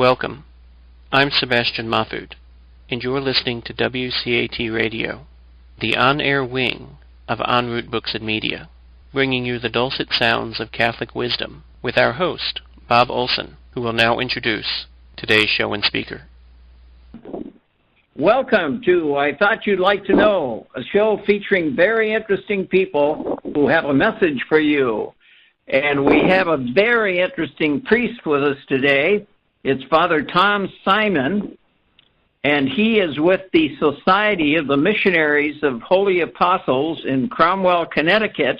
Welcome. I'm Sebastian Mahfood, and you're listening to WCAT Radio, the on-air wing of En Route Books and Media, bringing you the dulcet sounds of Catholic wisdom with our host, Bob Olson, who will now introduce today's show and speaker. Welcome to I Thought You'd Like to Know, a show featuring very interesting people who have a message for you. And we have a very interesting priest with us today. It's Father Tom Simon, and he is with the Society of the Missionaries of Holy Apostles in Cromwell, Connecticut.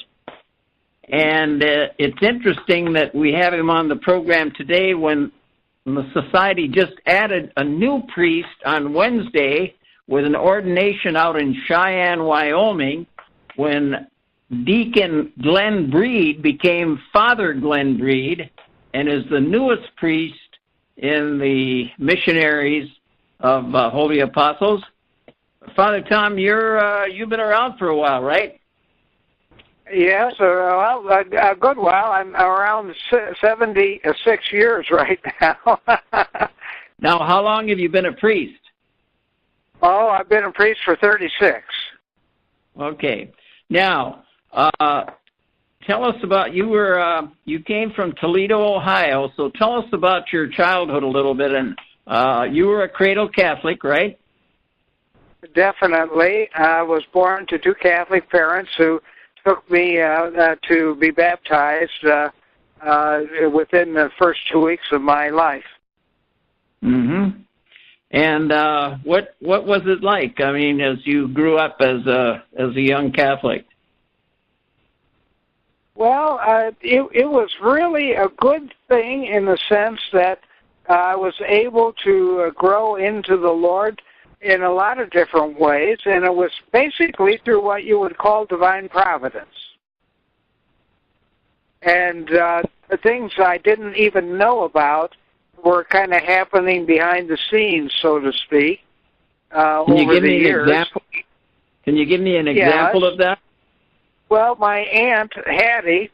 And it's interesting that we have him on the program today when the Society just added a new priest on Wednesday with an ordination out in Cheyenne, Wyoming, when Deacon Glenn Breed became Father Glenn Breed and is the newest priest in the Missionaries of Holy Apostles. Father Tom, you've been around for a while, right? Yes, a good while. I'm around 76 years right now. Now, how long have you been a priest? Oh, I've been a priest for 36. Okay. Now, tell us about, you came from Toledo, Ohio, so tell us about your childhood a little bit. And you were a cradle Catholic, right? Definitely. I was born to two Catholic parents who took me to be baptized within the first 2 weeks of my life. Mm-hmm. And what was it like? I mean, as you grew up as a young Catholic. Well, it was really a good thing in the sense that I was able to grow into the Lord in a lot of different ways, and it was basically through what you would call divine providence. And the things I didn't even know about were kind of happening behind the scenes, so to speak, over the years. Can you give me an example of that? Well, my Aunt Hattie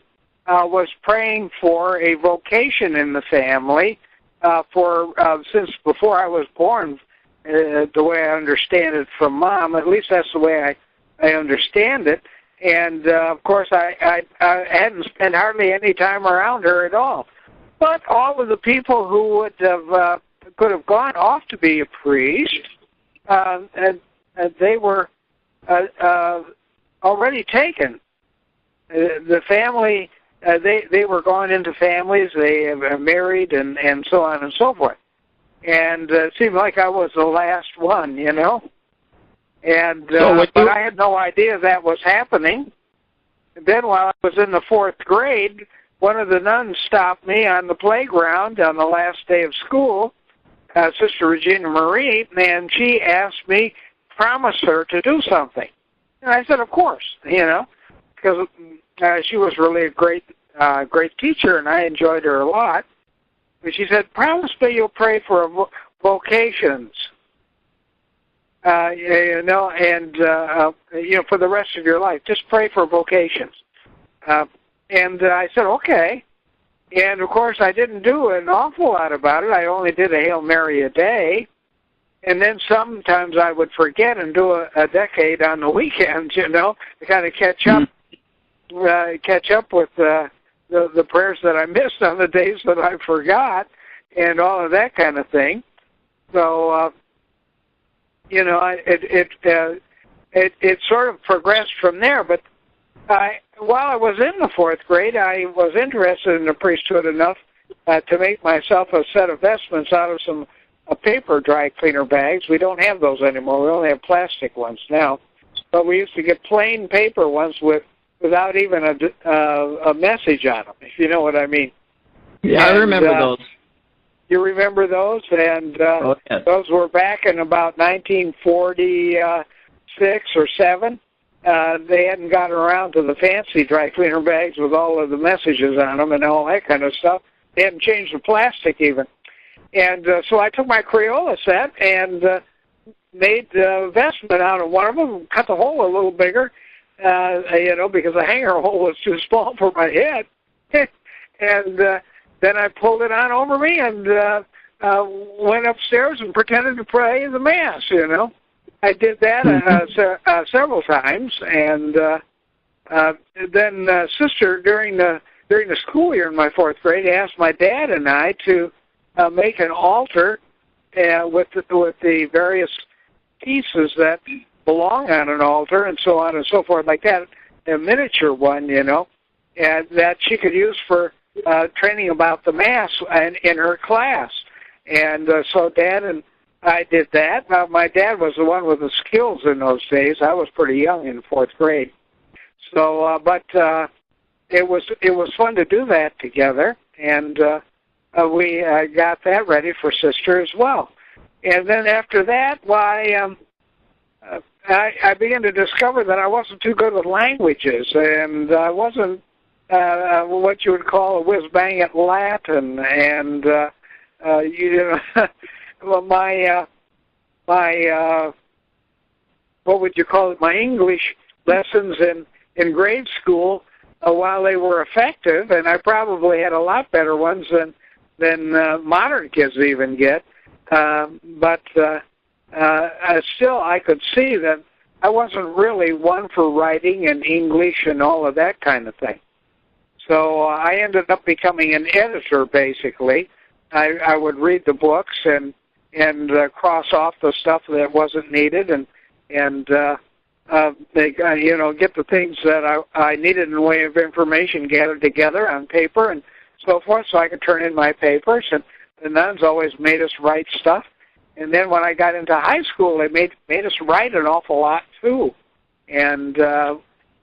was praying for a vocation in the family since before I was born. The way I understand it from Mom, at least that's the way I understand it. And, of course, I hadn't spent hardly any time around her at all. But all of the people who could have gone off to be a priest, and they were already taken. The family, they were gone into families, they married, and so on and so forth. And it seemed like I was the last one, you know. And but I had no idea that was happening. And then while I was in the 4th grade, one of the nuns stopped me on the playground on the last day of school, Sister Regina Marie, and she asked me, promise her to do something. And I said, of course, you know, because she was really a great teacher, and I enjoyed her a lot. But she said, promise me you'll pray for vocations, you know, and, you know, for the rest of your life. Just pray for vocations. And I said, okay. And, of course, I didn't do an awful lot about it. I only did a Hail Mary a day. And then sometimes I would forget and do a decade on the weekends, you know, to kind of catch up with the prayers that I missed on the days that I forgot, and all of that kind of thing. So, you know, it sort of progressed from there. But while I was in the 4th grade, I was interested in the priesthood enough to make myself a set of vestments out of some paper dry cleaner bags. We don't have those anymore. We only have plastic ones now. But we used to get plain paper ones without even a message on them, if you know what I mean. Yeah, I remember those. You remember those? And yes. Those were back in about 1946 or 7. They hadn't gotten around to the fancy dry cleaner bags with all of the messages on them and all that kind of stuff. They hadn't changed the plastic even. And so I took my Crayola set and made a vestment out of one of them, cut the hole a little bigger, you know, because the hanger hole was too small for my head. And then I pulled it on over me and went upstairs and pretended to pray the Mass, I did that several times, and then Sister, during the school year in my 4th grade, asked my dad and I to make an altar with the various pieces that belong on an altar and so on and so forth, like that, a miniature one, and that she could use for training about the Mass in her class. And so Dad and I did that. Now, my dad was the one with the skills in those days. I was pretty young in 4th grade. So, but it was fun to do that together, and we got that ready for Sister as well. And then after that, I began to discover that I wasn't too good with languages, and I wasn't what you would call a whiz-bang at Latin, and well, my what would you call it? My English lessons in grade school, while they were effective, and I probably had a lot better ones than modern kids even get, but still I could see that I wasn't really one for writing and English and all of that kind of thing. So I ended up becoming an editor, basically. I would read the books and cross off the stuff that wasn't needed, and get the things that I needed in the way of information gathered together on paper and so forth, so I could turn in my papers. And the nuns always made us write stuff. And then when I got into high school, they made us write an awful lot too. And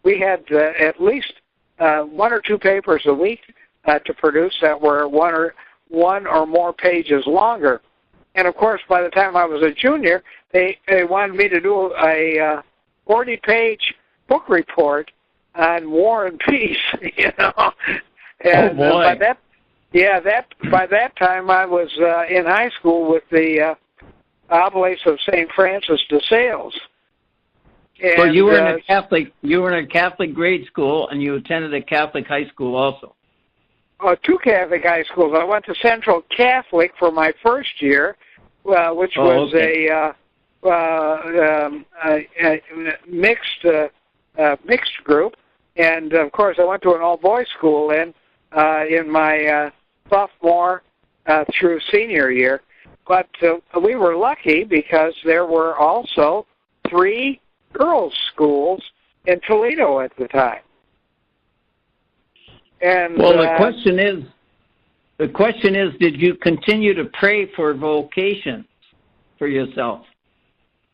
we had at least 1 or 2 papers a week to produce that were one or more pages longer. And of course, by the time I was a junior, they wanted me to do a 40-page book report on war and peace. And oh boy. By that time, I was in high school with the Oblates of St. Francis de Sales. And, so you were in a Catholic grade school, and you attended a Catholic high school also. 2 Catholic high schools. I went to Central Catholic for my first year, which was a mixed group, and of course I went to an all-boys school in my sophomore through senior year. But we were lucky because there were also 3 girls' schools in Toledo at the time. And well, the question is, did you continue to pray for vocations for yourself?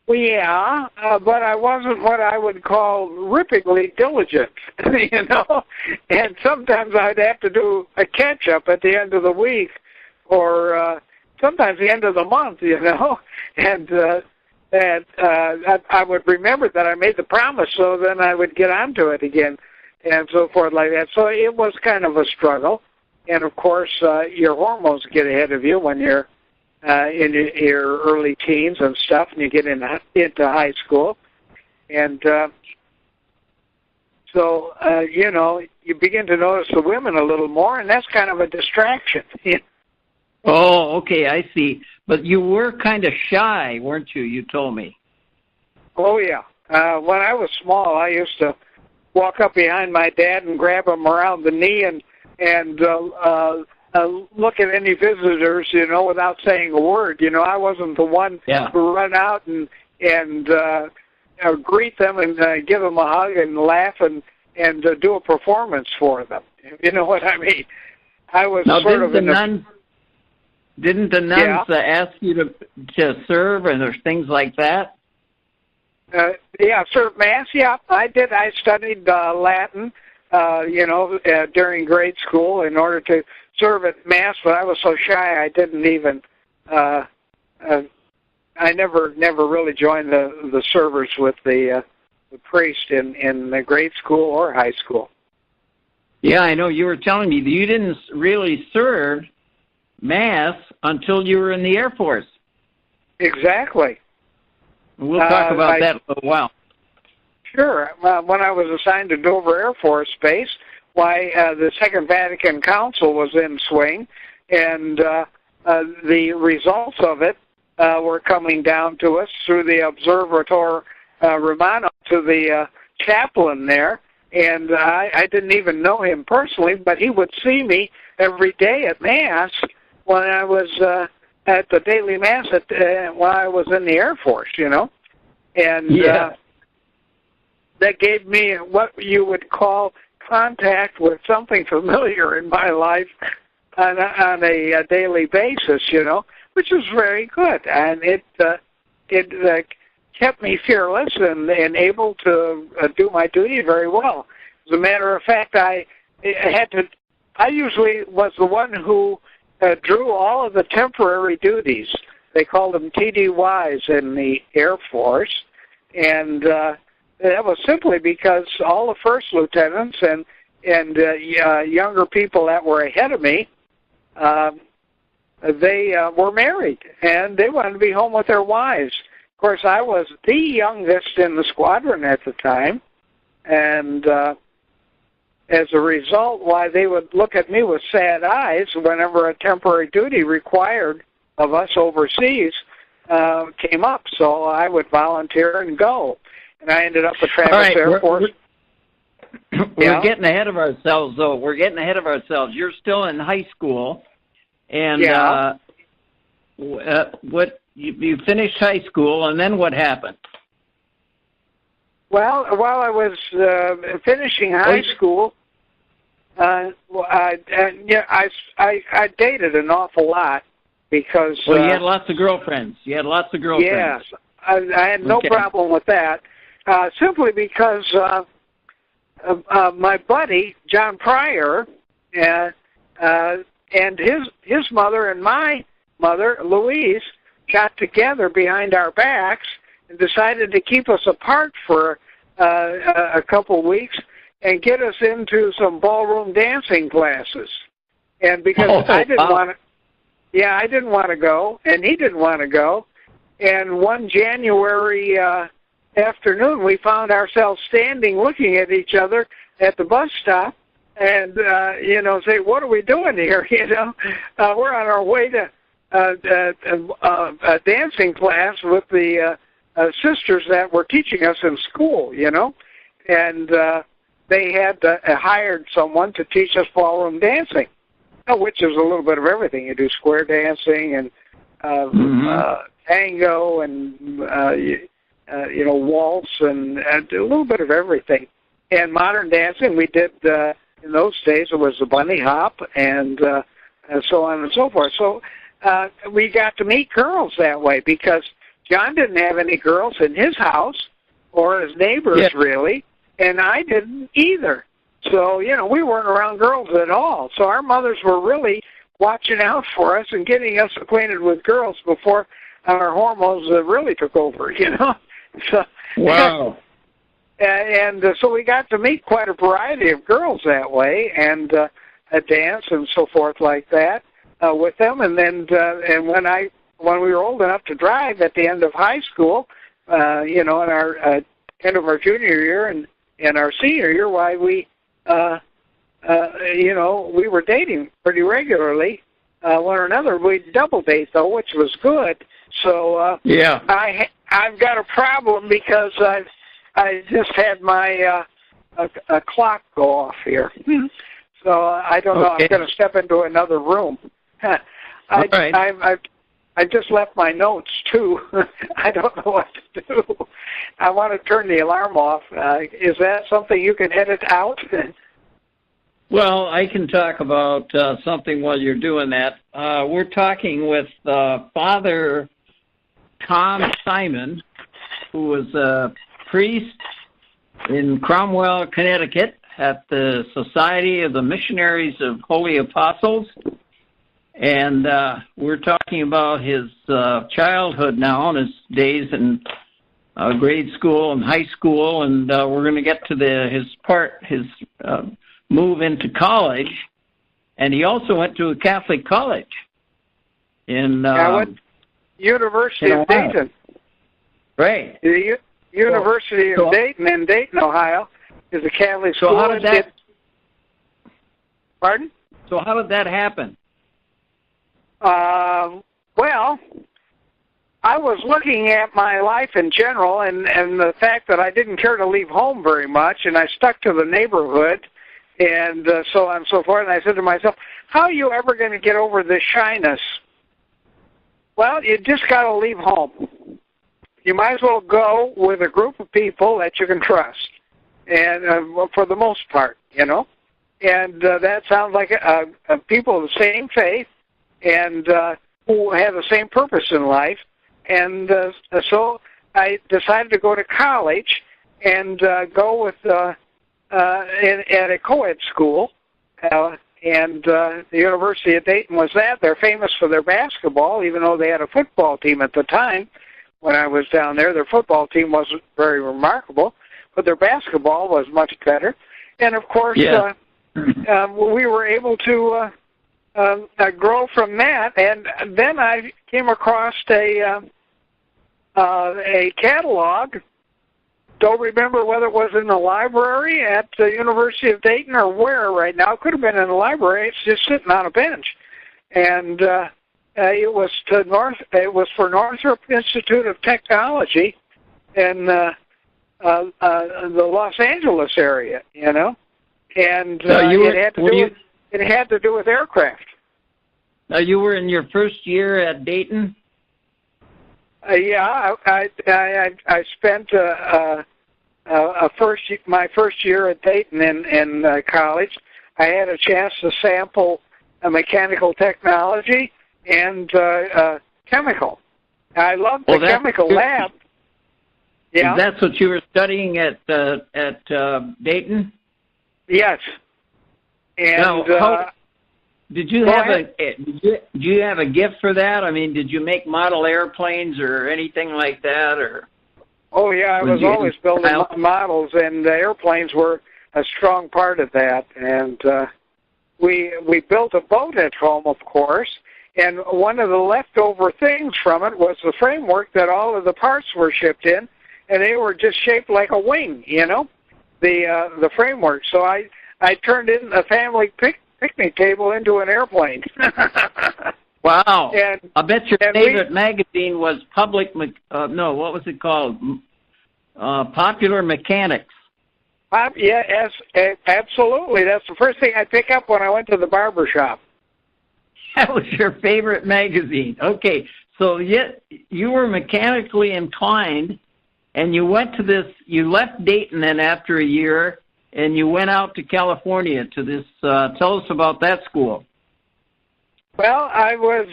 Well, yeah, but I wasn't what I would call ripplingly diligent, and sometimes I'd have to do a catch-up at the end of the week, or sometimes the end of the month, and I would remember that I made the promise, so then I would get onto it again, and so forth like that. So it was kind of a struggle, and of course, your hormones get ahead of you when you're in your early teens and stuff, and you get into high school, and so you begin to notice the women a little more, and that's kind of a distraction. Oh, okay, I see. But you were kind of shy, weren't you? You told me. Oh yeah. When I was small, I used to walk up behind my dad and grab him around the knee and look at any visitors, without saying a word. I wasn't the one to run out and greet them and give them a hug and laugh and do a performance for them. You know what I mean? I was now, sort of Didn't the nuns ask you to serve and there's things like that? Serve Mass. Yeah, I did. I studied Latin, during grade school in order to serve at Mass, but I was so shy I didn't even. I never really joined the servers with the priest in the grade school or high school. Yeah, I know. You were telling me that you didn't really serve Mass until you were in the Air Force. Exactly. We'll talk about that in a little while. Sure. When I was assigned to Dover Air Force Base, the Second Vatican Council was in swing, and the results of it were coming down to us through the Observator Romano to the chaplain there. And I didn't even know him personally, but he would see me every day at Mass when I was at the daily Mass when I was in the Air Force, you know. And that gave me what you would call contact with something familiar in my life on a daily basis, you know, which was very good. And it kept me fearless and able to do my duty very well. As a matter of fact, I usually was the one who drew all of the temporary duties. They called them TDYs in the Air Force, and that was simply because all the first lieutenants and younger people that were ahead of me, they were married, and they wanted to be home with their wives. Of course, I was the youngest in the squadron at the time, and as a result, why they would look at me with sad eyes whenever a temporary duty required of us overseas came up. So I would volunteer and go. And I ended up at Travis Air Force. We're getting ahead of ourselves, though. We're getting ahead of ourselves. You're still in high school, and what you finished high school, and then what happened? Well, while I was finishing high school, I dated an awful lot because. Well, you had lots of girlfriends. Yes, I had no problem with that. Simply because my buddy John Pryor and his mother and my mother Louise got together behind our backs and decided to keep us apart for a couple of weeks and get us into some ballroom dancing classes. And because I didn't want to go, and he didn't want to go. And one January afternoon, we found ourselves standing looking at each other at the bus stop and, say, what are we doing here? We're on our way to a dancing class with the sisters that were teaching us in school, and they had hired someone to teach us ballroom dancing, which is a little bit of everything. You do square dancing and tango and waltz and a little bit of everything. And modern dancing, we did in those days. It was the bunny hop and so on and so forth. So we got to meet girls that way because John didn't have any girls in his house or his neighbors really, and I didn't either. So we weren't around girls at all. So our mothers were really watching out for us and getting us acquainted with girls before our hormones really took over, So, wow. And so we got to meet quite a variety of girls that way and dance and so forth like that with them. And then and when we were old enough to drive at the end of high school, in our end of our junior year and our senior year, why we we were dating pretty regularly one another. We double date though, which was good. So I've got a problem because I just had my a clock go off here. So I don't know. I'm going to step into another room. I just left my notes too. I don't know what to do. I want to turn the alarm off. Is that something you can edit out? Well, I can talk about something while you're doing that. We're talking with Father Tom Simon, who was a priest in Cromwell, Connecticut, at the Society of the Missionaries of Holy Apostles. And we're talking about his childhood now and his days in grade school and high school, and we're going to get to his move into college. And he also went to a Catholic college in University of Dayton. Right. The University of Dayton in Dayton, Ohio, is a Catholic school. So how did that? Pardon? So how did that happen? Well, I was looking at my life in general and the fact that I didn't care to leave home very much, and I stuck to the neighborhood and so on and so forth. And I said to myself, how are you ever going to get over this shyness? Well, you just got to leave home. You might as well go with a group of people that you can trust, and for the most part, you know. And that sounds like people of the same faith and who have the same purpose in life. And so I decided to go to college and go with at a co-ed school. And the University of Dayton was that. They're famous for their basketball, even though they had a football team at the time. When I was down there, their football team wasn't very remarkable, but their basketball was much better. And, of course, we were able to grow from that. And then I came across a catalog. Don't remember whether it was in the library at the University of Dayton or where right now. It could have been in the library. It's just sitting on a bench. And it was for Northrop Institute of Technology in the Los Angeles area, you know. And it had to do with aircraft. Now, you were in your first year at Dayton? Yeah, I spent my first year at Dayton in college. I had a chance to sample mechanical technology and chemical. I loved the chemical lab. Yeah, that's what you were studying at Dayton? Yes. And now, did you have a gift for that? I mean, did you make model airplanes or anything like that, or? Oh yeah, I was always building models, and airplanes were a strong part of that. And we built a boat at home, of course. And one of the leftover things from it was the framework that all of the parts were shipped in, and they were just shaped like a wing, you know, the framework. So I turned in a family picnic table into an airplane. Wow. And I bet your favorite magazine was what was it called? Popular Mechanics. Yes, absolutely. That's the first thing I pick up when I went to the barber shop. That was your favorite magazine. Okay, so you were mechanically inclined, and you left Dayton then after a year, and you went out to California to this, tell us about that school. Well, I was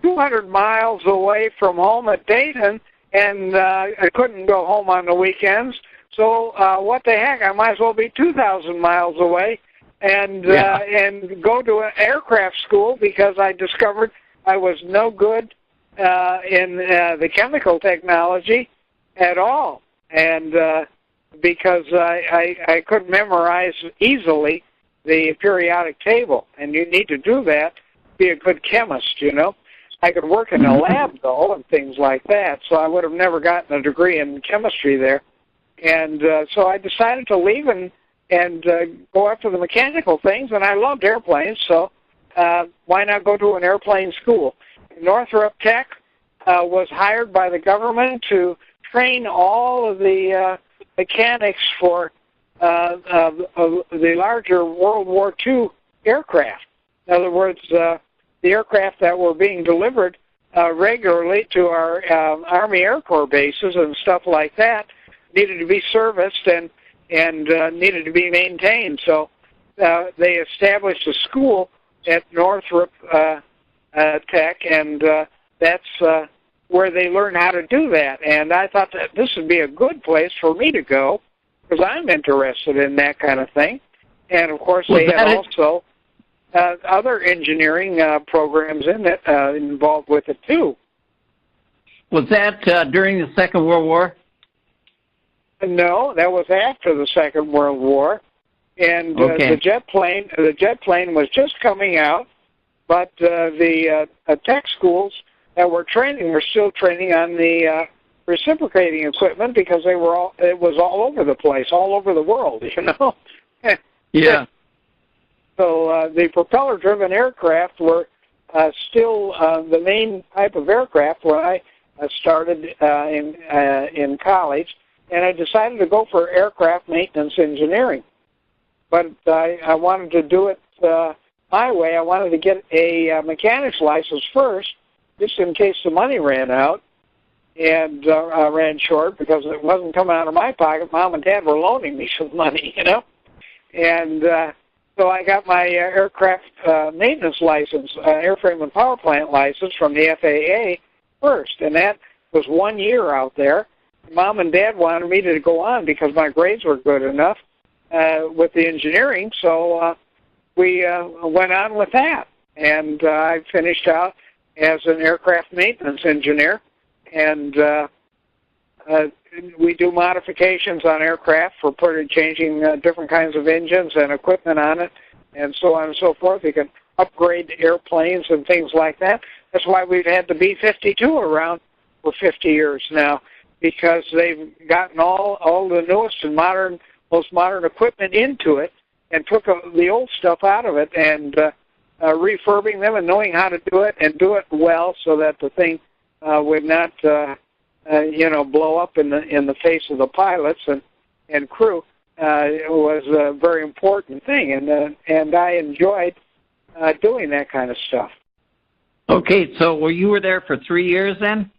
200 miles away from home at Dayton, and I couldn't go home on the weekends. So what the heck, I might as well be 2,000 miles away and go to an aircraft school, because I discovered I was no good in the chemical technology at all. And because I couldn't memorize easily the periodic table, and you need to do that to be a good chemist, you know. I could work in a lab, though, and things like that, so I would have never gotten a degree in chemistry there. And so I decided to leave and go after the mechanical things, and I loved airplanes, so why not go to an airplane school? Northrop Tech was hired by the government to train all of the mechanics for the larger World War II aircraft. In other words, the aircraft that were being delivered regularly to our Army Air Corps bases and stuff like that needed to be serviced and needed to be maintained. So they established a school at Northrop Tech, and that's where they learn how to do that. And I thought that this would be a good place for me to go, because I'm interested in that kind of thing. And, of course, they had also other engineering programs in it, involved with it, too. Was that during the Second World War? No, that was after the Second World War. And the jet plane was just coming out, but the tech schools that were training were still training on the reciprocating equipment, because it was all over the place, all over the world, you know. Yeah. So the propeller-driven aircraft were still the main type of aircraft when I started in college, and I decided to go for aircraft maintenance engineering. But I wanted to do it my way. I wanted to get a mechanics license first, just in case the money ran out and ran short, because it wasn't coming out of my pocket. Mom and Dad were loaning me some money, you know. And so I got my aircraft maintenance license, airframe and power plant license from the FAA first, and that was 1 year out there. Mom and Dad wanted me to go on because my grades were good enough with the engineering, so we went on with that. And I finished out as an aircraft maintenance engineer, and we do modifications on aircraft for changing different kinds of engines and equipment on it, and so on and so forth. We can upgrade airplanes and things like that. That's why we've had the B-52 around for 50 years now, because they've gotten all the newest and most modern equipment into it and took the old stuff out of it and refurbing them and knowing how to do it and do it well so that the thing would not blow up in the face of the pilots and crew. It was a very important thing, and I enjoyed doing that kind of stuff. Okay, so you were there for 3 years then?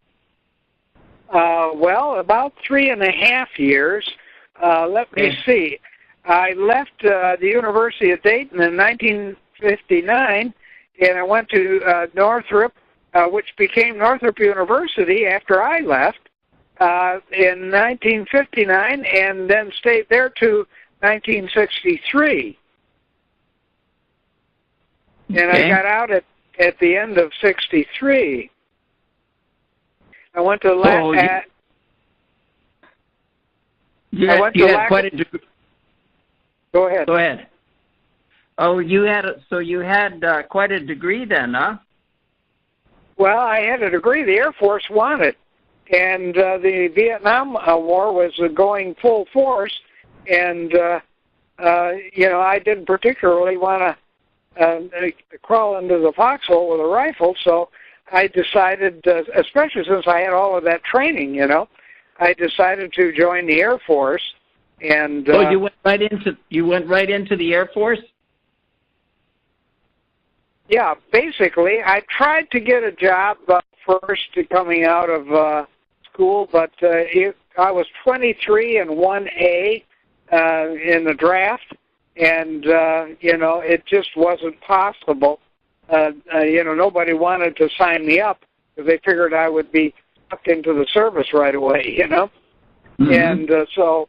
Well, about 3.5 years. Let me see. I left the University of Dayton in 1959, and I went to Northrop, which became Northrop University after I left in 1959, and then stayed there to 1963. And I got out at the end of 63. I went to you had quite a degree. Go ahead. Go ahead. Oh, you had quite a degree then, huh? Well, I had a degree the Air Force wanted, and the Vietnam War was going full force, and I didn't particularly want to crawl into the foxhole with a rifle, so I decided, especially since I had all of that training, I decided to join the Air Force. And you went right into the Air Force? Yeah, basically, I tried to get a job first coming out of school, but I was 23 and 1A in the draft, and it just wasn't possible. Nobody wanted to sign me up because they figured I would be sucked into the service right away, Mm-hmm. And so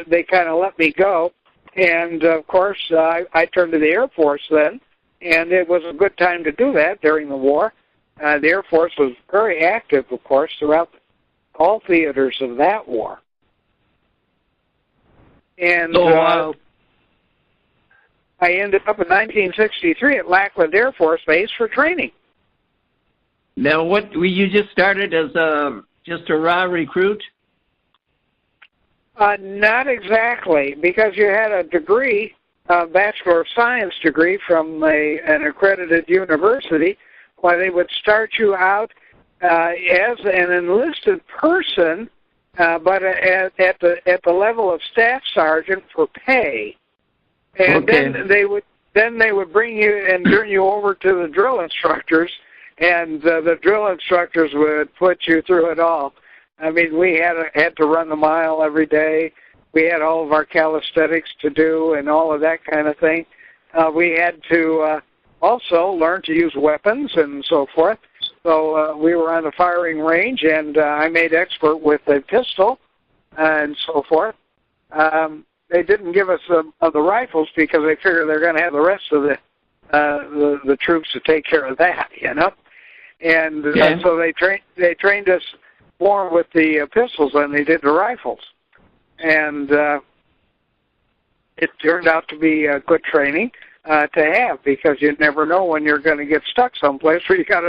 they kind of let me go. And, of course, I turned to the Air Force then, and it was a good time to do that during the war. The Air Force was very active, of course, throughout all theaters of that war. And I ended up in 1963 at Lackland Air Force Base for training. Now, you just started as just a raw recruit? Not exactly, because you had a degree, a Bachelor of Science degree from an accredited university, where they would start you out as an enlisted person, but at the level of staff sergeant for pay. And then they would bring you and turn you over to the drill instructors, and the drill instructors would put you through it all. I mean, we had to run the mile every day. We had all of our calisthenics to do and all of that kind of thing. We had to also learn to use weapons and so forth. So we were on the firing range, and I made expert with a pistol and so forth. They didn't give us the rifles because they figured they're going to have the rest of the troops to take care of that, And so they trained us more with the pistols than they did the rifles. And it turned out to be good training to have, because you never know when you're going to get stuck someplace where you got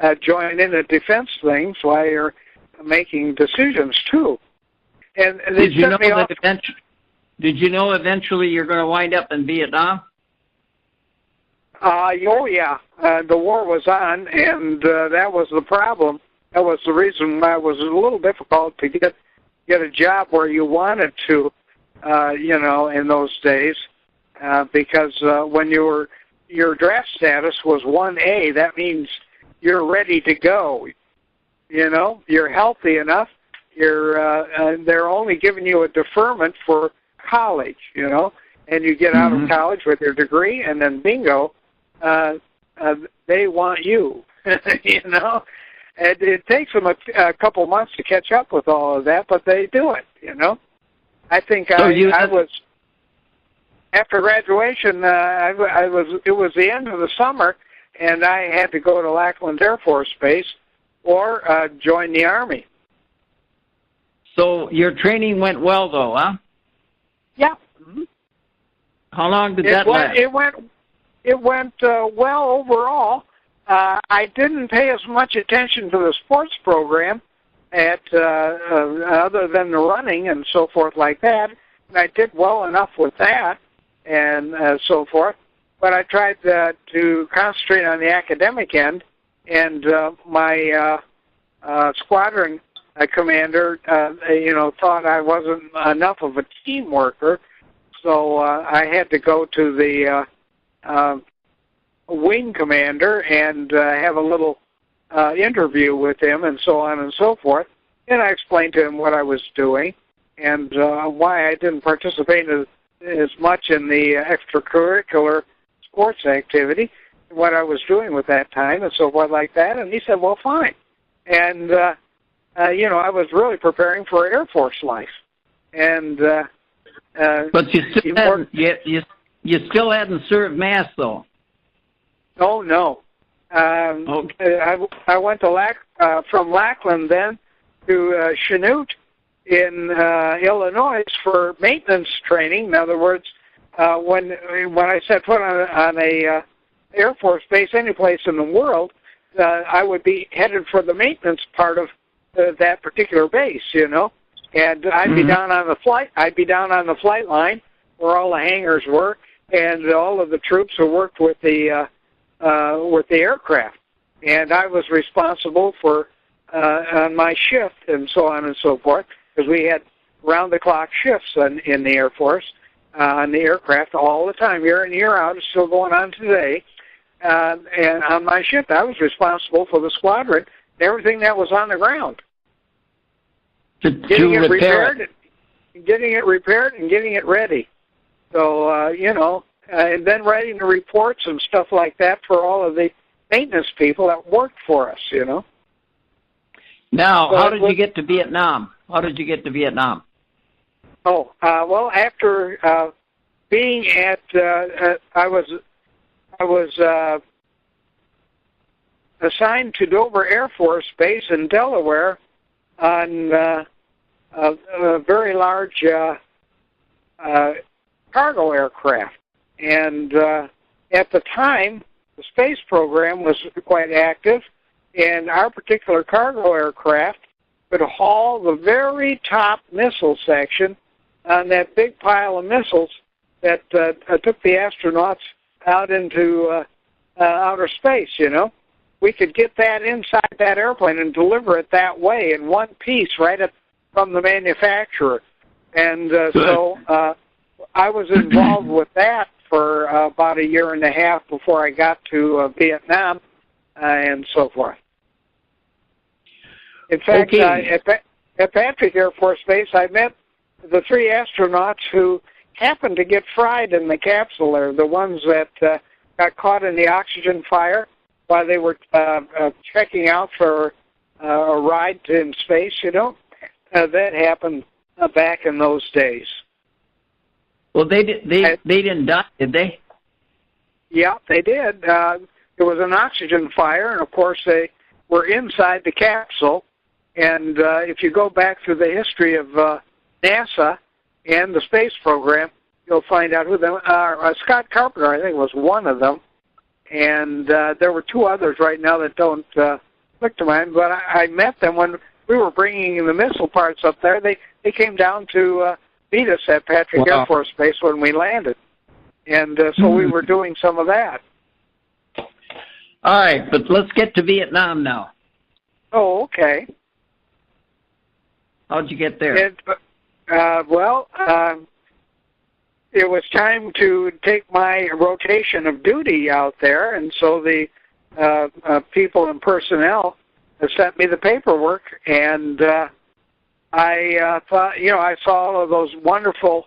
to join in the defense things while you're making decisions too. And they sent me off. Did you know eventually you're going to wind up in Vietnam? Oh, yeah. The war was on, and that was the problem. That was the reason why it was a little difficult to get a job where you wanted to, in those days, because when your draft status was 1A, that means you're ready to go. You're healthy enough. They're only giving you a deferment for college, and you get out of college with your degree, and then bingo, they want you, And it takes them a couple months to catch up with all of that, but they do it, I think I was, after graduation, it was the end of the summer, and I had to go to Lackland Air Force Base or join the Army. So your training went well, though, huh? Yeah. Mm-hmm. How long did that last? It went well overall. I didn't pay as much attention to the sports program other than the running and so forth like that. And I did well enough with that and so forth. But I tried to concentrate on the academic end, and my squadron commander, thought I wasn't enough of a team worker, so I had to go to the wing commander and have a little interview with him and so on and so forth. And I explained to him what I was doing and why I didn't participate as much in the extracurricular sports activity, what I was doing with that time and so forth like that. And he said, well, fine. And, I was really preparing for Air Force life. And but you still hadn't served mass, though. Oh, no. Okay. I went to from Lackland then to Chanute in Illinois for maintenance training. In other words, when I set foot on a Air Force base any place in the world, I would be headed for the maintenance part of that particular base, and I'd be down on the flight. I'd be down on the flight line where all the hangars were, and all of the troops who worked with the aircraft, and I was responsible for on my shift and so on and so forth, because we had round-the-clock shifts in the Air Force on the aircraft all the time, year in, year out. It's still going on today. And on my shift, I was responsible for the squadron, everything that was on the ground. Getting it repaired and getting it ready. So, and then writing the reports and stuff like that for all of the maintenance people that worked for us, Now, so how did you get to Vietnam? Oh, well, after being at, I was assigned to Dover Air Force Base in Delaware on a very large cargo aircraft. And at the time, the space program was quite active, and our particular cargo aircraft could haul the very top missile section on that big pile of missiles that took the astronauts out into outer space, We could get that inside that airplane and deliver it that way in one piece right from the manufacturer. And so I was involved with that for about a year and a half before I got to Vietnam and so forth. In fact, at Patrick Air Force Base, I met the 3 astronauts who happened to get fried in the capsule there, the ones that got caught in the oxygen fire while they were checking out for a ride in space, that happened back in those days. Well, they didn't die, did they? Yeah, they did. There was an oxygen fire, and of course they were inside the capsule. And if you go back through the history of NASA and the space program, you'll find out who they are. Scott Carpenter, I think, was one of them. And there were 2 others right now that don't click to mind. But I met them when we were bringing the missile parts up there. They came down to meet us at Patrick Air Force Base when we landed. And so we were doing some of that. All right, but let's get to Vietnam now. Oh, okay. How'd you get there? It was time to take my rotation of duty out there, and so the people in personnel sent me the paperwork, and I thought, I saw all of those wonderful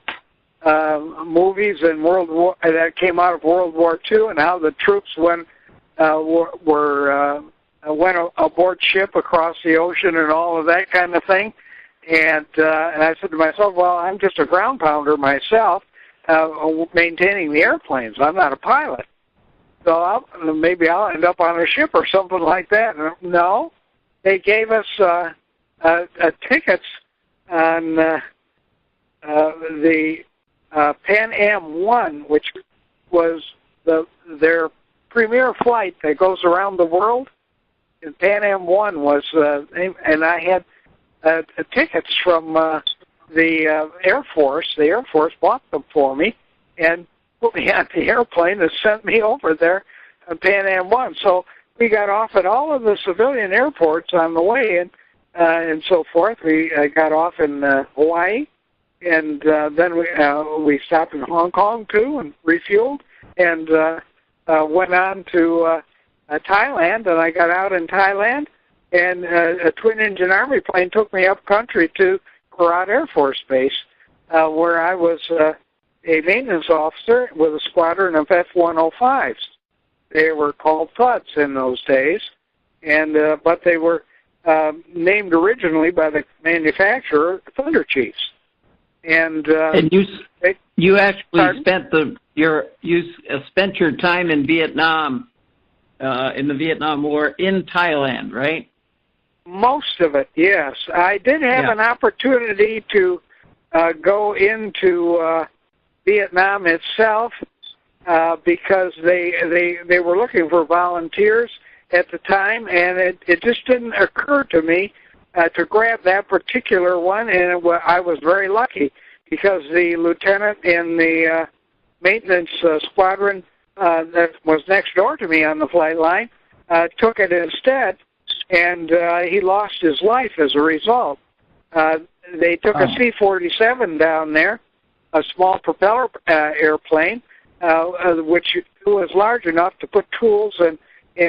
movies in World War that came out of World War II, and how the troops went aboard ship across the ocean and all of that kind of thing. And I said to myself, well, I'm just a ground pounder myself, maintaining the airplanes. I'm not a pilot. So maybe I'll end up on a ship or something like that. No, they gave us tickets on the Pan Am 1, which was their premier flight that goes around the world. And Pan Am 1 was, and I had tickets from the Air Force. The Air Force bought them for me and put me on the airplane and sent me over there on Pan Am 1. So we got off at all of the civilian airports on the way and so forth. We got off in Hawaii, and then we stopped in Hong Kong too and refueled, and went on to Thailand, and I got out in Thailand, and a twin-engine Army plane took me up country to Korat Air Force Base, where I was a maintenance officer with a squadron of F-105s. They were called thuds in those days, and but they were named originally by the manufacturer Thunder Chiefs. And you actually spent spent your time in Vietnam, in the Vietnam War, in Thailand, right? Most of it, yes. I did have an opportunity to go into Vietnam itself because they were looking for volunteers at the time, and it just didn't occur to me to grab that particular one, and I was very lucky because the lieutenant in the maintenance squadron that was next door to me on the flight line took it instead, and he lost his life as a result. They took a C-47 down there, a small propeller airplane, which was large enough to put tools and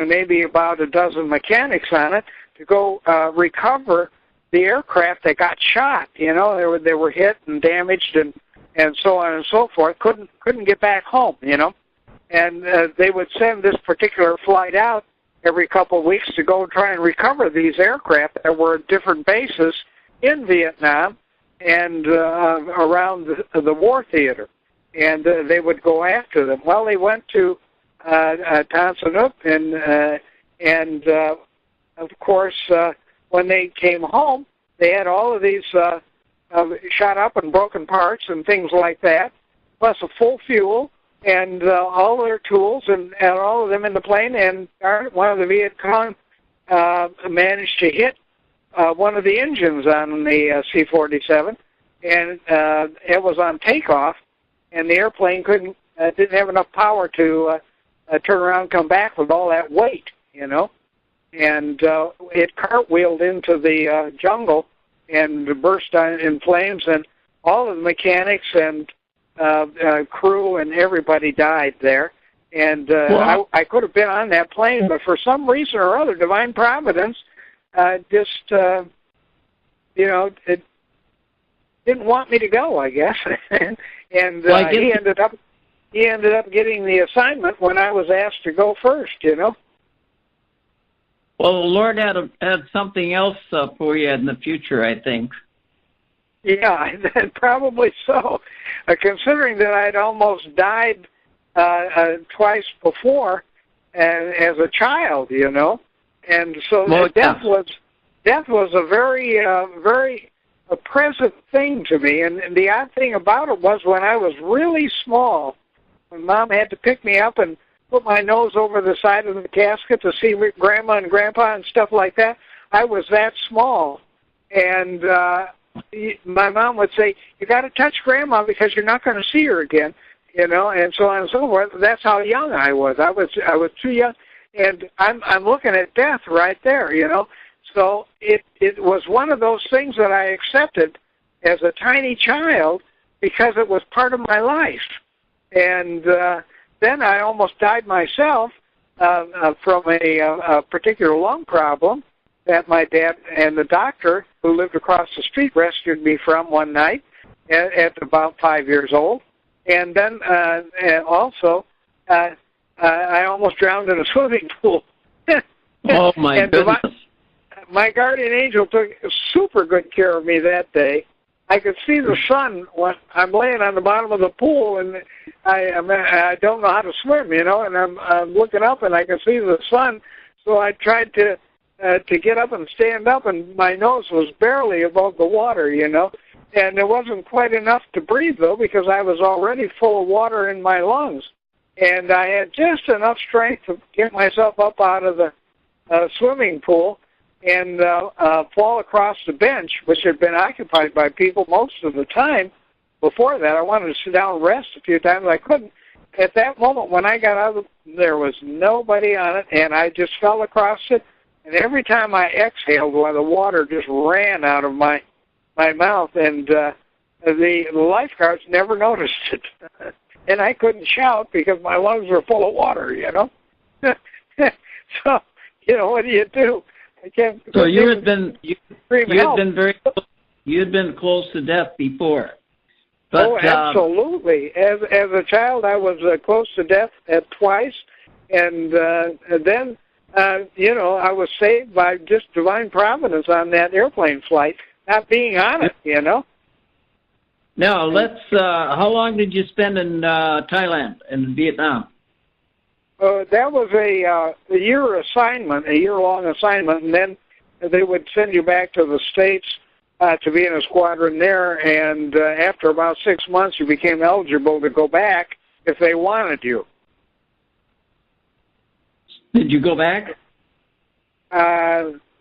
maybe about a dozen mechanics on it to go recover the aircraft that got shot. They were hit and damaged and so on and so forth. Couldn't get back home. And they would send this particular flight out every couple of weeks to go try and recover these aircraft that were at different bases in Vietnam and around the war theater. And they would go after them. Well, they went to Tan Son Nhut, and of course, when they came home, they had all of these shot up and broken parts and things like that, plus a full fuel and all their tools and all of them in the plane. And one of the Viet Cong managed to hit one of the engines on the C-47, and it was on takeoff, and the airplane didn't have enough power to turn around and come back with all that weight, and it cartwheeled into the jungle and burst in flames, and all of the mechanics and crew and everybody died there. And I could have been on that plane, but for some reason or other, divine providence just, it didn't want me to go, I guess. and he ended up getting the assignment when I was asked to go first, Well, the Lord had something else for you in the future, I think. Yeah, probably so. Considering that I'd almost died twice before as a child, and so death was a very very present thing to me. And the odd thing about it was when I was really small, when Mom had to pick me up and put my nose over the side of the casket to see Grandma and Grandpa and stuff like that, I was that small. And my mom would say, you got to touch Grandma because you're not going to see her again, and so on and so forth. That's how young I was. I was too young. and I'm looking at death right there, you know. So it was one of those things that I accepted as a tiny child because it was part of my life. And then I almost died myself from a particular lung problem that my dad and the doctor who lived across the street rescued me from one night at about 5 years old. And then also, I almost drowned in a swimming pool. Oh, my goodness. My guardian angel took super good care of me that day. I could see the sun when I'm laying on the bottom of the pool, and I don't know how to swim, you know, and I'm looking up, and I can see the sun. So I tried to get up and stand up, and my nose was barely above the water, you know. And it wasn't quite enough to breathe, though, because I was already full of water in my lungs. And I had just enough strength to get myself up out of the swimming pool and fall across the bench, which had been occupied by people most of the time. Before that, I wanted to sit down and rest a few times. I couldn't. At that moment, when I got out, there was nobody on it, and I just fell across it. And every time I exhaled, well, the water just ran out of my mouth, and the lifeguards never noticed it. And I couldn't shout because my lungs were full of water, you know. So, you know, what do you do? I can't. So you had been close to death before. But, oh, absolutely. As a child, I was close to death twice, and then you know, I was saved by just divine providence on that airplane flight, not being on it, you know. Now, how long did you spend in Thailand and Vietnam? That was a year-long assignment, and then they would send you back to the States to be in a squadron there, and after about 6 months, you became eligible to go back if they wanted you. Did you go back?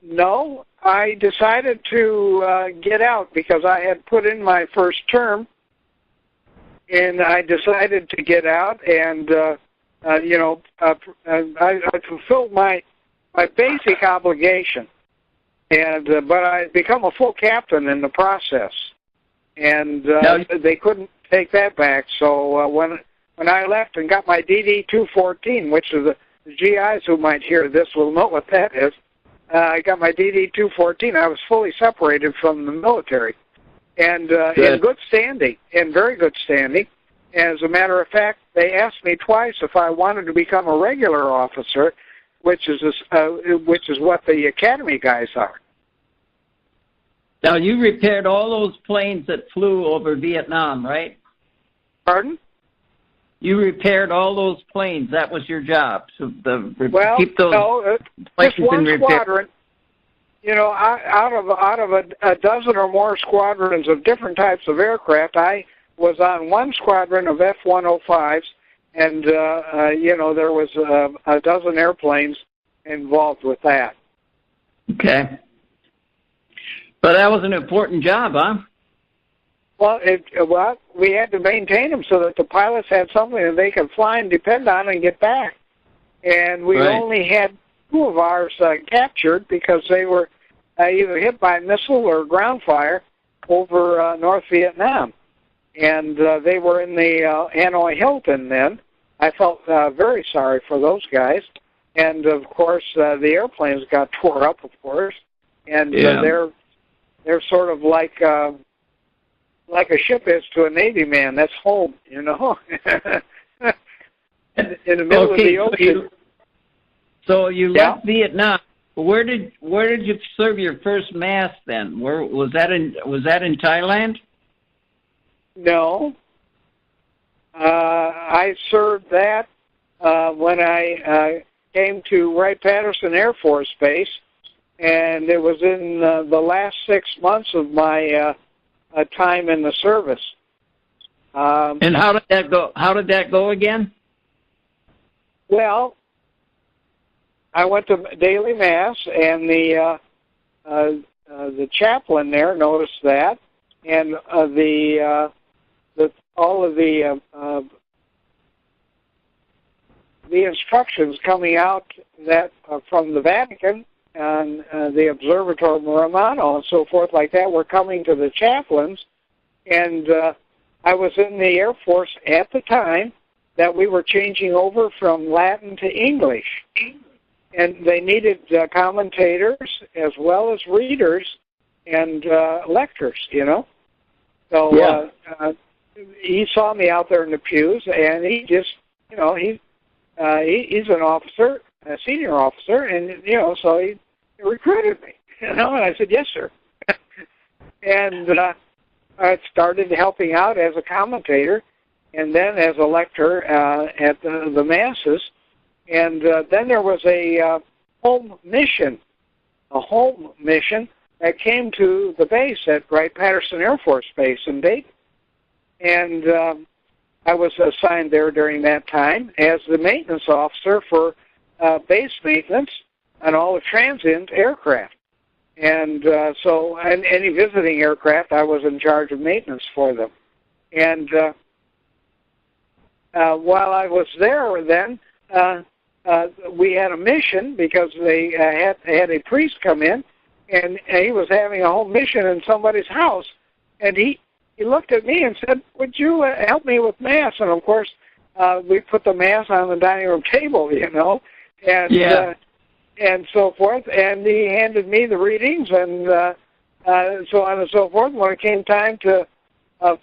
No. I decided to get out because I had put in my first term, and I decided to get out, and you know, I fulfilled my basic obligation, and but I become a full captain in the process, and they couldn't take that back. So when I left and got my DD-214, which is the GIs who might hear this will know what that is. I got my DD-214. I was fully separated from the military, and in good standing, in very good standing. As a matter of fact, they asked me twice if I wanted to become a regular officer, which is what the academy guys are. Now, you repaired all those planes that flew over Vietnam, right? Pardon? You repaired all those planes. That was your job. So keep those just one squadron. You know, out of a dozen or more squadrons of different types of aircraft, I was on one squadron of F-105s, and you know, there was a dozen airplanes involved with that. Okay. But that was an important job, huh? Well, we had to maintain them so that the pilots had something that they could fly and depend on and get back. And we only had two of ours captured because they were either hit by missile or ground fire over North Vietnam. And they were in the Hanoi Hilton then. I felt very sorry for those guys. And, of course, the airplanes got tore up, of course. And they're sort of like a ship is to a Navy man. That's home, you know. In the middle of the ocean. So you left Vietnam. Where did you serve your first mass then? Where was that in Thailand? No. I served that when I came to Wright-Patterson Air Force Base, and it was in the last 6 months of my time in the service. And how did that go? How did that go again? Well, I went to daily mass, and the chaplain there noticed that, and all of the the instructions coming out that from the Vatican and the Observatory Romano and so forth like that were coming to the chaplains. And I was in the Air Force at the time that we were changing over from Latin to English. And they needed commentators as well as readers and lectors, you know. So he saw me out there in the pews, and he just, you know, he's an officer, a senior officer, and, you know, so he recruited me, you know, and I said, yes, sir. And I started helping out as a commentator and then as a lector at the Masses. And then there was a home mission that came to the base at Wright-Patterson Air Force Base in Dayton. And I was assigned there during that time as the maintenance officer for base maintenance on all the transient aircraft. And so any visiting aircraft, I was in charge of maintenance for them. And while I was there then, we had a mission because they had a priest come in, and he was having a home mission in somebody's house. And he looked at me and said, would you help me with Mass? And, of course, we put the Mass on the dining room table, you know, and so forth. And he handed me the readings and so on and so forth. When it came time to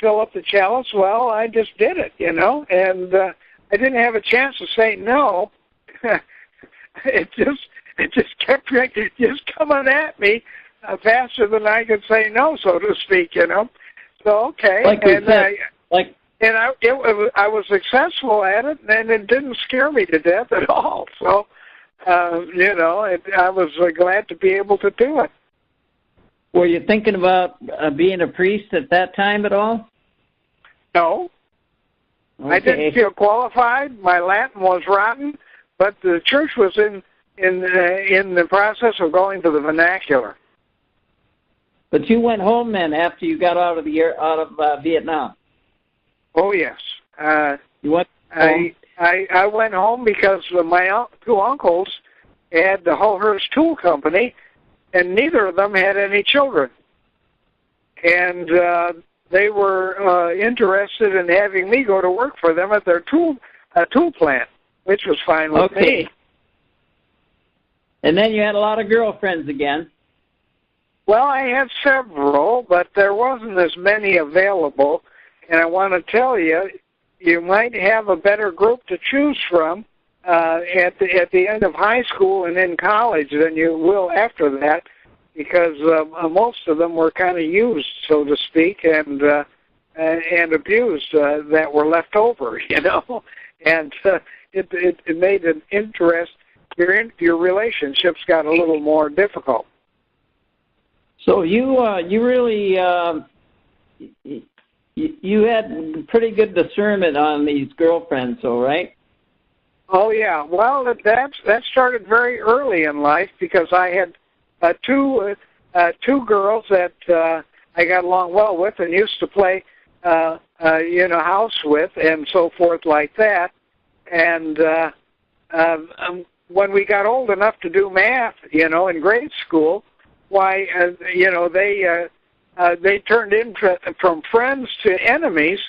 fill up the chalice, well, I just did it, you know. And I didn't have a chance to say no. It just kept coming at me faster than I could say no, so to speak, you know. So okay, I was successful at it, and it didn't scare me to death at all. So you know, I was glad to be able to do it. Were you thinking about being a priest at that time at all? No. Okay. I didn't feel qualified. My Latin was rotten, but the church was in the process of going to the vernacular. But you went home then after you got out of Vietnam. Oh yes. You went home? I went home because my two uncles had the Hullhurst Tool Company, and neither of them had any children. And they were interested in having me go to work for them at their tool plant, which was fine with me. And then you had a lot of girlfriends again. Well, I had several, but there wasn't as many available. And I want to tell you, you might have a better group to choose from at the end of high school and in college than you will after that, because most of them were kind of used, so to speak, and abused that were left over, you know. And it made an interest. Your relationships got a little more difficult. So you really you had pretty good discernment on these girlfriends, though, right? Oh yeah. Well, that started very early in life because I had two girls that I got along well with and used to play house with and so forth like that. And when we got old enough to do math, you know, in grade school, why they turned from friends to enemies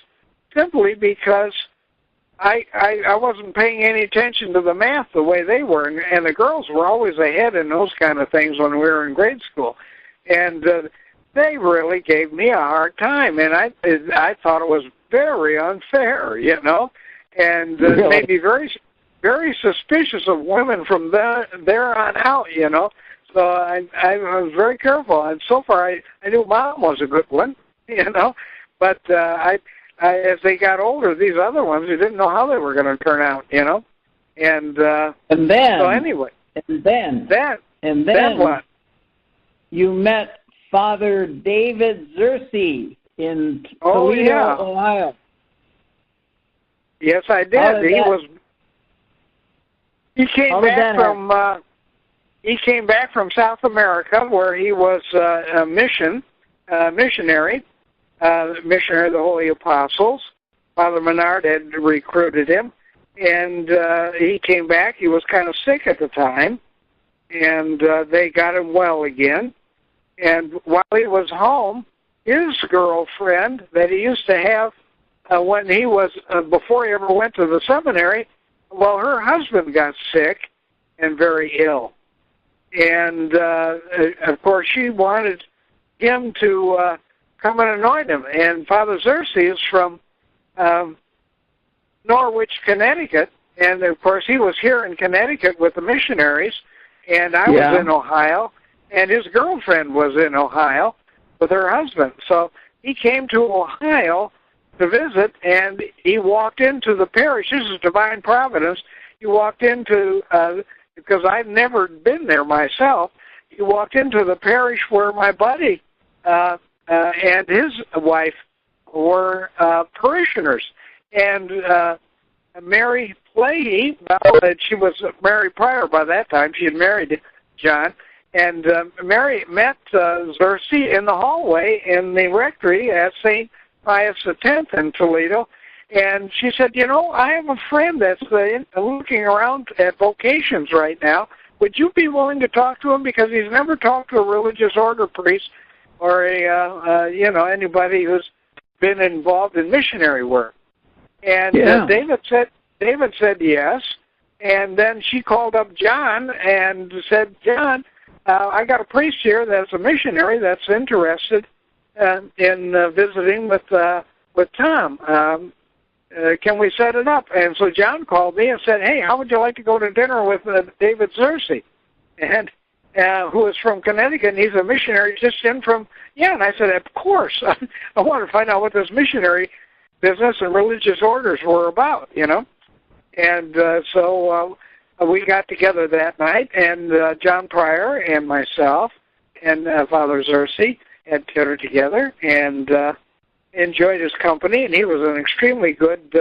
simply because I wasn't paying any attention to the math the way they were, and the girls were always ahead in those kind of things when we were in grade school, and they really gave me a hard time, and I thought it was very unfair, you know, and made me very, very suspicious of women from there on out, you know. So I was very careful, and so far I knew Mom was a good one, you know, but as they got older, these other ones, you didn't know how they were going to turn out, you know, and then so anyway, and then what? You met Father David Zersey in Toledo, Ohio. Yes, I did. He came back from South America, where he was a missionary, missionary of the Holy Apostles. Father Menard had recruited him, And he came back. He was kind of sick at the time, and they got him well again. And while he was home, his girlfriend that he used to have when he was, before he ever went to the seminary, well, her husband got sick and very ill. And, of course, she wanted him to come and anoint him. And Father Xerxes is from Norwich, Connecticut. And, of course, he was here in Connecticut with the missionaries. And I was in Ohio. And his girlfriend was in Ohio with her husband. So he came to Ohio to visit, and he walked into the parish. This is divine providence. He walked into, because I've never been there myself, he walked into the parish where my buddy and his wife were parishioners. And Mary Plahy, she was Mary Pryor by that time. She had married John. And Mary met Xerxes in the hallway in the rectory at St. Pius X in Toledo. And she said, you know, I have a friend that's looking around at vocations right now. Would you be willing to talk to him? Because he's never talked to a religious order priest or anybody who's been involved in missionary work. And David said yes. And then she called up John and said, John, I got a priest here that's a missionary that's interested in visiting with Tom. Can we set it up? And so John called me and said, hey, how would you like to go to dinner with David Xerxes? And who is from Connecticut, and he's a missionary just in from, and I said, of course. I want to find out what this missionary business and religious orders were about, you know. And so we got together that night, and John Pryor and myself and Father Xerxes had dinner together and enjoyed his company. And he was an extremely good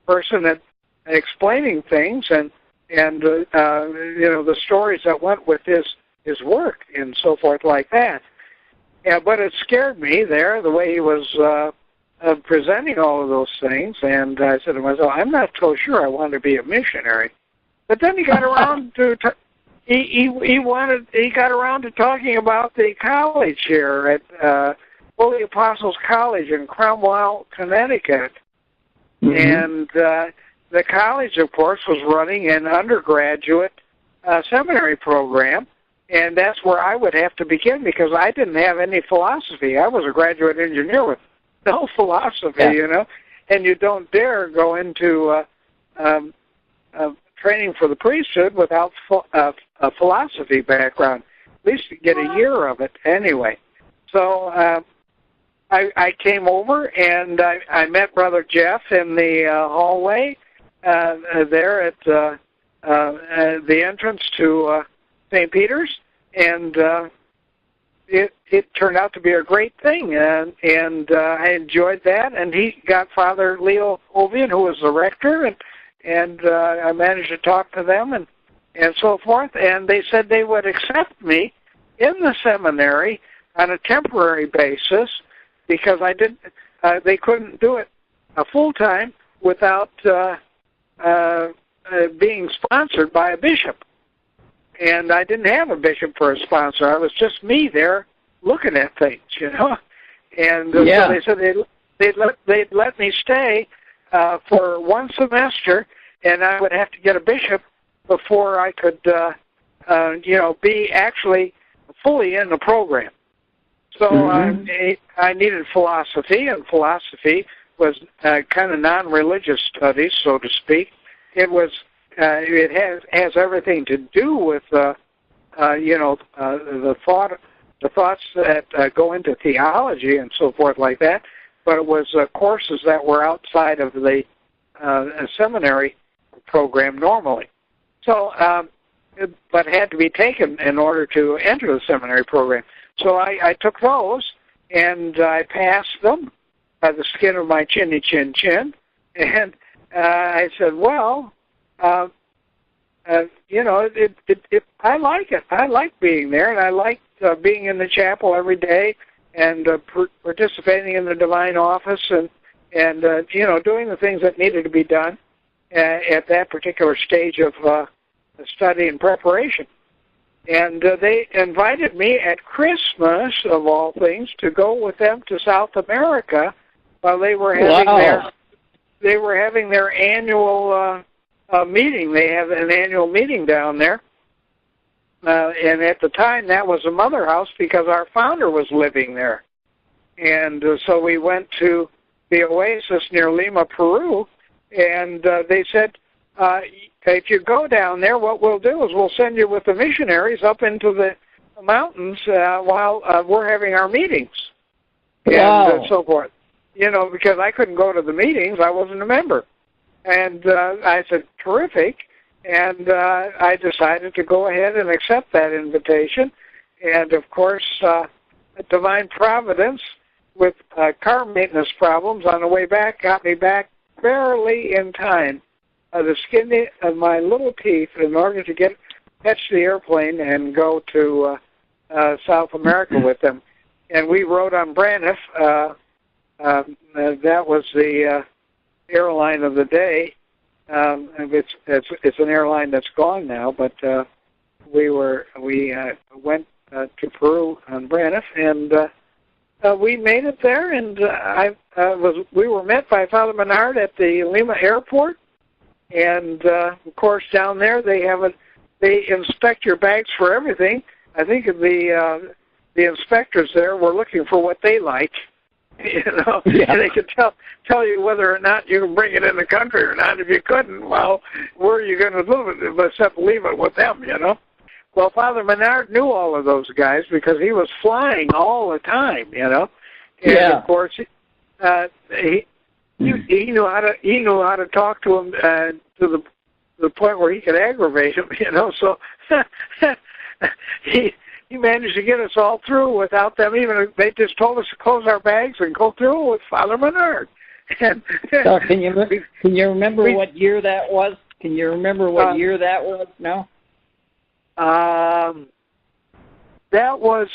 person at explaining things and the stories that went with his work and so forth like that. Yeah, but it scared me there, the way he was presenting all of those things. And I said to myself, I'm not so sure I want to be a missionary. But then he got around to he got around to talking about the college here at Holy Apostles College in Cromwell, Connecticut. And the college, of course, was running an undergraduate seminary program, and that's where I would have to begin because I didn't have any philosophy. I was a graduate engineer with no philosophy, you know, and you don't dare go into training for the priesthood without a philosophy background. At least get a year of it anyway. So I came over and I met Brother Jeff in the hallway there at the entrance to St. Peter's, and it turned out to be a great thing, and I enjoyed that. And he got Father Leo Ovian, who was the rector, and I managed to talk to them and so forth, and they said they would accept me in the seminary on a temporary basis because they couldn't do it full-time without being sponsored by a bishop. And I didn't have a bishop for a sponsor. I was just me there looking at things, you know. And so they said they'd let me stay for one semester, and I would have to get a bishop before I could, be actually fully in the program. So I needed philosophy, and philosophy was kind of non-religious studies, so to speak. It was. It has everything to do with the thoughts that go into theology and so forth like that. But it was courses that were outside of the seminary program normally. So, but had to be taken in order to enter the seminary program. So I took those and I passed them by the skin of my chinny chin chin, and I said, well. I like it. I like being there, and I like being in the chapel every day and participating in the divine office and doing the things that needed to be done. at that particular stage of study and preparation. And they invited me at Christmas, of all things, to go with them to South America while they were having their annual meeting. They have an annual meeting down there. And at the time, that was a mother house because our founder was living there. And so we went to the oasis near Lima, Peru, and they said, if you go down there, what we'll do is we'll send you with the missionaries up into the mountains while we're having our meetings. And so forth. You know, because I couldn't go to the meetings. I wasn't a member. And I said, terrific. And I decided to go ahead and accept that invitation. And, of course, divine providence with car maintenance problems on the way back got me back barely in time. The skin of my little teeth in order to catch the airplane and go to South America with them. And we rode on Braniff. That was the airline of the day. It's an airline that's gone now, but we went to Peru on Braniff, and we made it there. And we were met by Father Menard at the Lima airport, and of course down there they inspect your bags for everything. I think the inspectors there were looking for what they like. You know, yeah. They could tell you whether or not you can bring it in the country or not. If you couldn't, well, where are you going to live it except leave it with them, you know? Well, Father Menard knew all of those guys because he was flying all the time, you know? And of course, he knew how to talk to him to the point where he could aggravate him, you know? So he managed to get us all through without them even. They just told us to close our bags and go through with Father Menard. And so can you remember what year that was? Can you remember what year that was? No. That was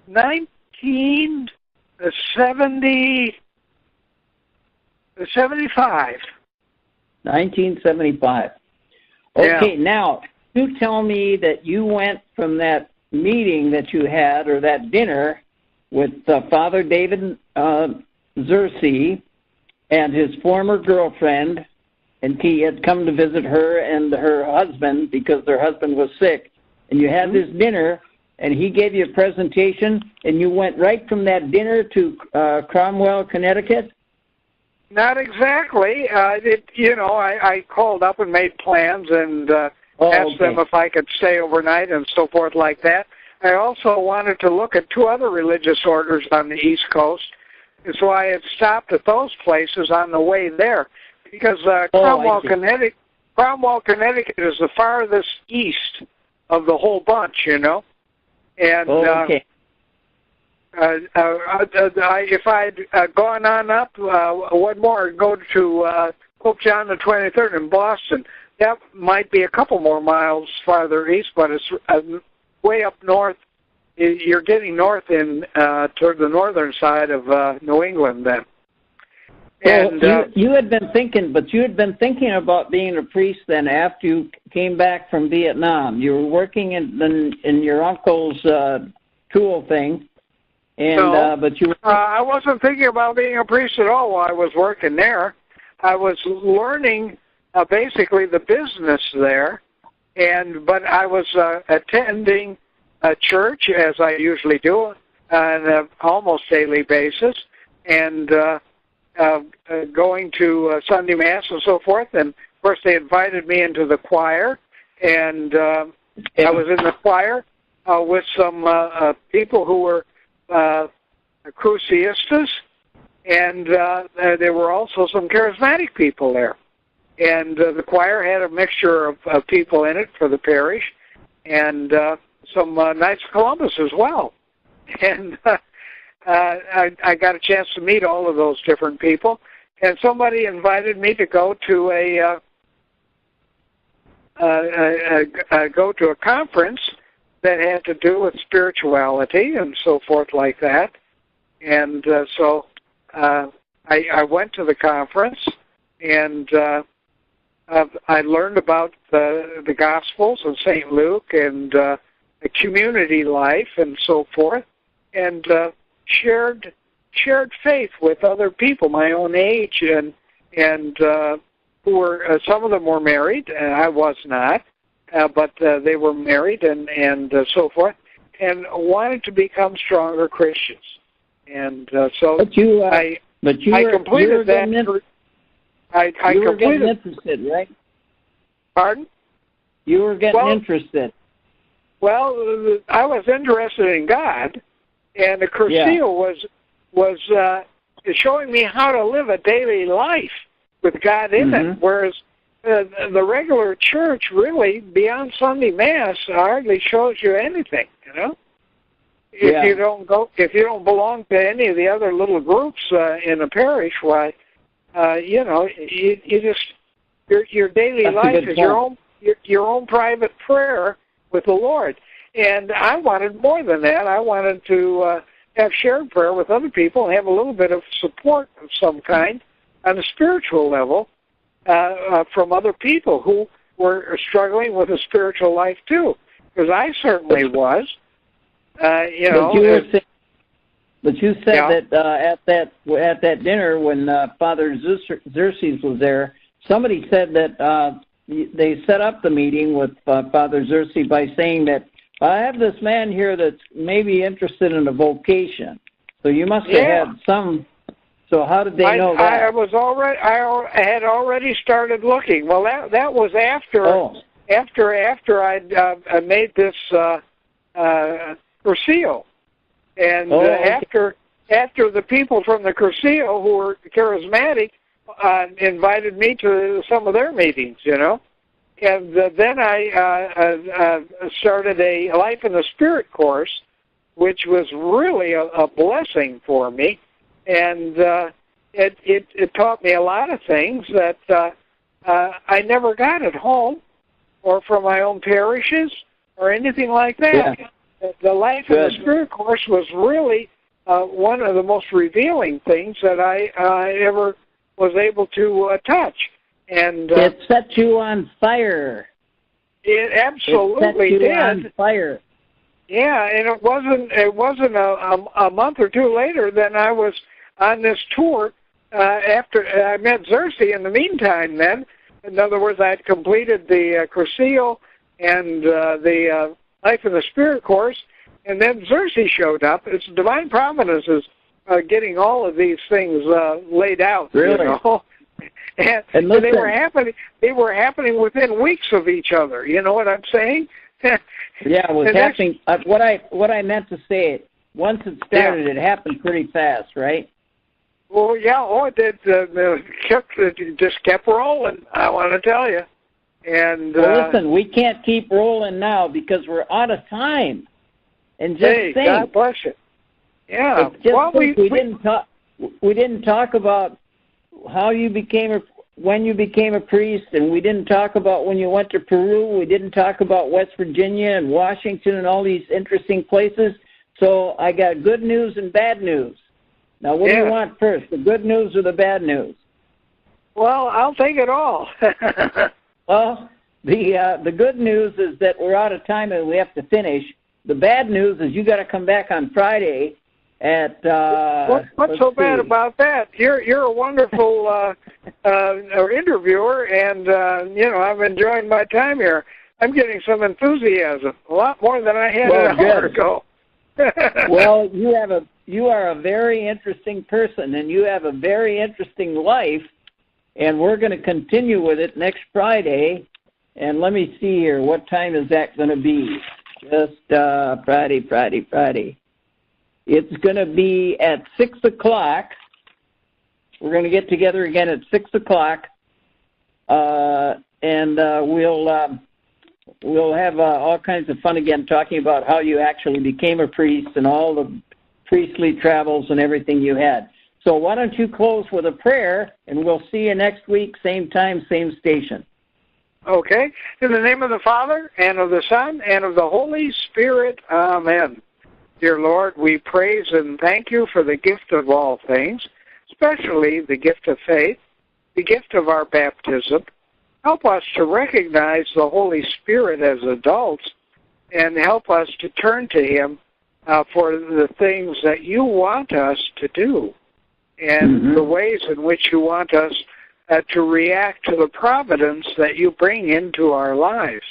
1975. 1975. Okay, Now, you tell me that you went from that meeting that you had, or that dinner, with Father David Zersi and his former girlfriend, and he had come to visit her and her husband because their husband was sick. And you had this dinner, and he gave you a presentation, and you went right from that dinner to Cromwell, Connecticut? Not exactly. I called up and made plans and asked them if I could stay overnight and so forth like that. I also wanted to look at two other religious orders on the East Coast, and so I had stopped at those places on the way there, because Cromwell, Connecticut is the farthest east of the whole bunch, you know. And if I'd gone on up one more and go to Pope John the 23rd in Boston, that might be a couple more miles farther east, but it's way up north. You're getting north toward the northern side of New England then. And you had been thinking about being a priest then after you came back from Vietnam. You were working in your uncle's tool thing, and but you. I wasn't thinking about being a priest at all while I was working there. I was learning basically the business there, but I was attending a church, as I usually do, on an almost daily basis, and going to Sunday Mass and so forth. And, of course, they invited me into the choir, and I was in the choir with some people who were cruciistas, and there were also some charismatic people there. And the choir had a mixture of people in it for the parish, and some Knights of Columbus as well. And I got a chance to meet all of those different people. And somebody invited me to go to a conference that had to do with spirituality and so forth like that. And so I went to the conference, and I learned about the Gospels of St. Luke and the community life and so forth, and shared faith with other people my own age, and who were some of them were married, and I was not, but they were married and so forth, and wanted to become stronger Christians. And so I completed that. I were completed. getting interested, right? Pardon? You were getting interested. Well, I was interested in God, and the Cursillo was showing me how to live a daily life with God in it, whereas the regular church really, beyond Sunday Mass, hardly shows you anything, you know? If you don't belong to any of the other little groups in the parish, why, you just your daily life is your own private prayer with the Lord. And I wanted more than that. I wanted to have shared prayer with other people and have a little bit of support of some kind on a spiritual level from other people who were struggling with a spiritual life too, because I certainly was. But you said that at that dinner when Father Xerxes was there, somebody said that they set up the meeting with Father Xerxes by saying that I have this man here that's maybe interested in a vocation. So you must have had some. So how did they know that? I had already started looking. Well, that was after I'd made this Cursillo. And after the people from the Cursillo who were charismatic invited me to some of their meetings, you know. And then I started a Life in the Spirit course, which was really a blessing for me. And it taught me a lot of things that I never got at home or from my own parishes or anything like that. Yeah. The Life in the Spirit course was really one of the most revealing things that I ever was able to touch. And it set you on fire. It absolutely did. On fire. Yeah, and it wasn't a month or two later. Then I was on this tour after I met Xerxes. In the meantime, then, in other words, I had completed the Cursillo and the Life in the Spirit course, and then Xerxes showed up. It's divine providence is getting all of these things laid out. Really? You know? And they were happening. They were happening within weeks of each other. You know what I'm saying? Yeah, it was happening. What I meant to say, once it started, it happened pretty fast, right? Well, yeah. Oh, it just kept rolling. I want to tell you. And listen, we can't keep rolling now because we're out of time. And just think, God bless you. Yeah. Well, we didn't talk about how you when you became a priest, and we didn't talk about when you went to Peru. We didn't talk about West Virginia and Washington and all these interesting places. So I got good news and bad news. Now, what do you want first, the good news or the bad news? Well, I'll take it all. Well, the good news is that we're out of time and we have to finish. The bad news is you got to come back on Friday at. What's so bad about that? You're a wonderful interviewer, and I'm enjoying my time here. I'm getting some enthusiasm, a lot more than I had an hour ago. Well, you are a very interesting person, and you have a very interesting life, and we're going to continue with it next Friday. And let me see here, what time is that going to be? Just Friday. It's going to be at 6 o'clock. We're going to get together again at 6 o'clock, and we'll have all kinds of fun again talking about how you actually became a priest and all the priestly travels and everything you had. So why don't you close with a prayer, and we'll see you next week, same time, same station. Okay. In the name of the Father, and of the Son, and of the Holy Spirit. Amen. Dear Lord, we praise and thank you for the gift of all things, especially the gift of faith, the gift of our baptism, help us to recognize the Holy Spirit as adults and help us to turn to Him for the things that you want us to do and the ways in which you want us to react to the providence that you bring into our lives.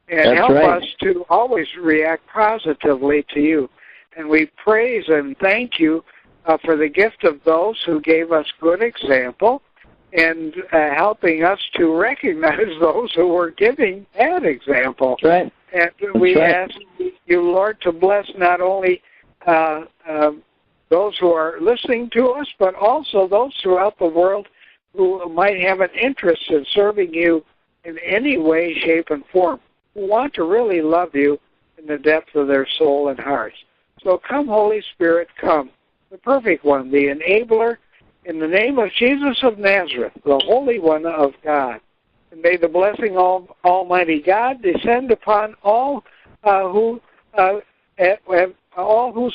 And help us to always react positively to you. And we praise and thank you for the gift of those who gave us good example and helping us to recognize those who were giving bad example. That's right. And we ask you, Lord, to bless not only those who are listening to us, but also those throughout the world who might have an interest in serving you in any way, shape, and form, who want to really love you in the depth of their soul and hearts. So come, Holy Spirit, come, the perfect one, the enabler, in the name of Jesus of Nazareth, the Holy One of God. And may the blessing of Almighty God descend upon all whose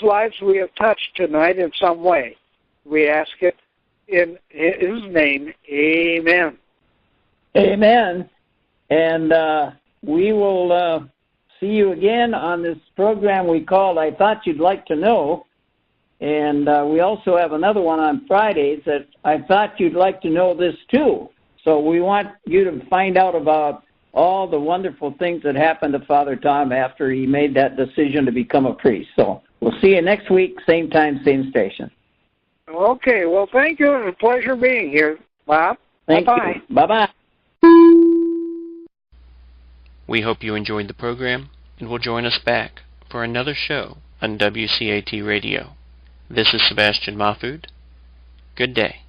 lives we have touched tonight in some way. We ask it in His name. Amen. Amen. And we will see you again on this program we called I Thought You'd Like to Know. And we also have another one on Fridays that I Thought You'd Like to Know This Too. So we want you to find out about all the wonderful things that happened to Father Tom after he made that decision to become a priest. So we'll see you next week, same time, same station. Okay, well, thank you. It's a pleasure being here, Bob. Thank Bye-bye. you. Bye-bye. We hope you enjoyed the program and will join us back for another show on WCAT Radio. This is Sebastian Mahfood. Good day.